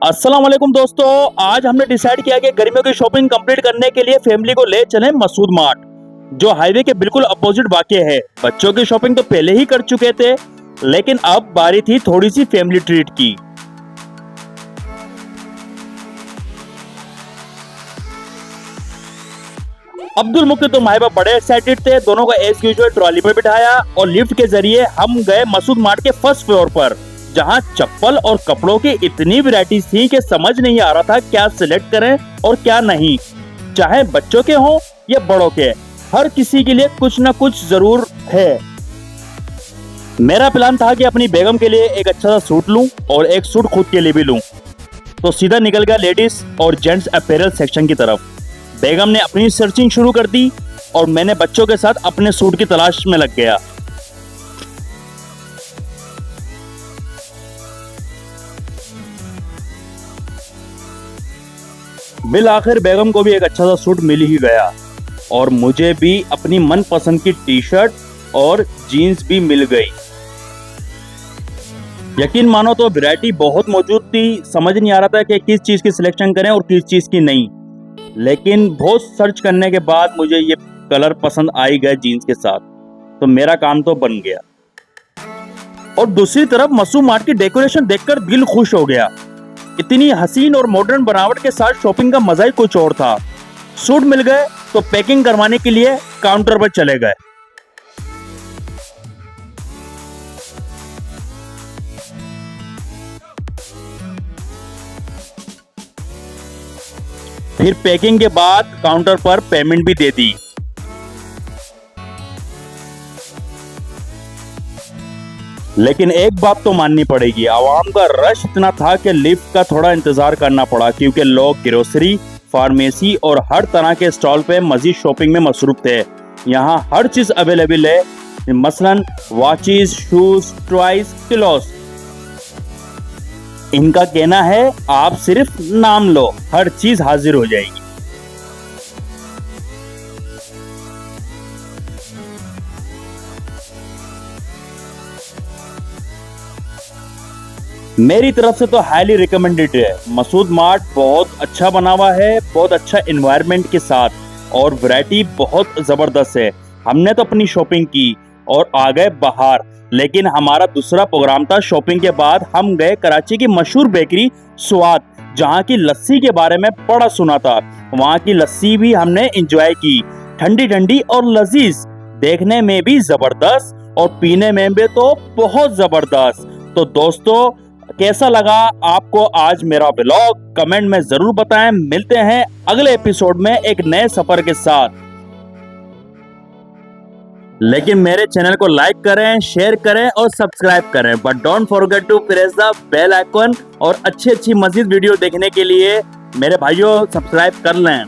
अस्सलाम वालेकुम दोस्तों, आज हमने डिसाइड किया कि गर्मियों की शॉपिंग कंप्लीट करने के लिए फैमिली को ले चलें मसूद मार्ट, जो हाईवे के बिल्कुल अपोजिट वाक़या है। बच्चों की शॉपिंग तो पहले ही कर चुके थे, लेकिन अब बारी थी थोड़ी सी फैमिली ट्रीट की। अब्दुल मुक्ति तो माहिबा बड़े एक्साइटेड थे। दोनों को एज यूजुअल ट्रॉली पर बिठाया और लिफ्ट के जरिए हम गए मसूद मार्ट के फर्स्ट फ्लोर पर, जहां चप्पल और कपड़ों की इतनी वैरायटीज थी कि समझ नहीं आ रहा था क्या सिलेक्ट करें और क्या नहीं। चाहे बच्चों के हों या बड़ों के, हर किसी के लिए कुछ ना कुछ जरूर है। मेरा प्लान था कि अपनी बेगम के लिए एक अच्छा सा सूट लूं और एक सूट खुद के लिए भी लूं, तो सीधा निकल गया लेडीज और जेंट्स अपैरल सेक्शन की तरफ। बेगम ने अपनी सर्चिंग शुरू कर दी और मैंने बच्चों के साथ अपने सूट की तलाश में लग गया। बिल आखिर बेगम को भी एक अच्छा सा सूट मिल ही गया और मुझे भी अपनी मनपसंद की टी शर्ट और जीन्स भी मिल गई। यकीन मानो तो वैरायटी बहुत मौजूद थी, समझ नहीं आ रहा था कि किस चीज की सिलेक्शन करें और किस चीज की नहीं, लेकिन बहुत सर्च करने के बाद मुझे ये कलर पसंद आ ही गए जीन्स के साथ, तो मेरा काम तो बन गया। और दूसरी तरफ मसूद मार्ट की डेकोरेशन देखकर दिल खुश हो गया। इतनी हसीन और मॉडर्न बनावट के साथ शॉपिंग का मजा ही कुछ और था। सूट मिल गए तो पैकिंग करवाने के लिए काउंटर पर चले गए। फिर पैकिंग के बाद काउंटर पर पेमेंट भी दे दी। लेकिन एक बात तो माननी पड़ेगी, आवाम का रश इतना था कि लिफ्ट का थोड़ा इंतजार करना पड़ा, क्योंकि लोग ग्रोसरी, फार्मेसी और हर तरह के स्टॉल पे मजीद शॉपिंग में मसरूफ थे। यहाँ हर चीज अवेलेबल है, मसलन वॉचेस, शूज, टॉयज, क्लॉथ्स। इनका कहना है आप सिर्फ नाम लो, हर चीज हाजिर हो जाएगी। मेरी तरफ से तो हाईली रिकमेंडेड है। मसूद मार्ट बहुत अच्छा बना हुआ है, बहुत अच्छा एनवायरनमेंट के साथ, और वैरायटी बहुत जबरदस्त है। हमने तो अपनी शॉपिंग की और आ गए बाहर, लेकिन हमारा दूसरा प्रोग्राम था। शॉपिंग के बाद हम गए कराची की मशहूर बेकरी स्वाद, जहाँ की लस्सी के बारे में बड़ा सुना था। वहाँ की लस्सी भी हमने एंजॉय की, ठंडी ठंडी और लजीज, देखने में भी जबरदस्त और पीने में भी तो बहुत जबरदस्त। तो दोस्तों, कैसा लगा आपको आज मेरा व्लॉग, कमेंट में जरूर बताएं। मिलते हैं अगले एपिसोड में एक नए सफर के साथ। लेकिन मेरे चैनल को लाइक करें, शेयर करें और सब्सक्राइब करें, but don't forget to press the bell icon. और अच्छी अच्छी मजीद वीडियो देखने के लिए मेरे भाइयों सब्सक्राइब कर लें।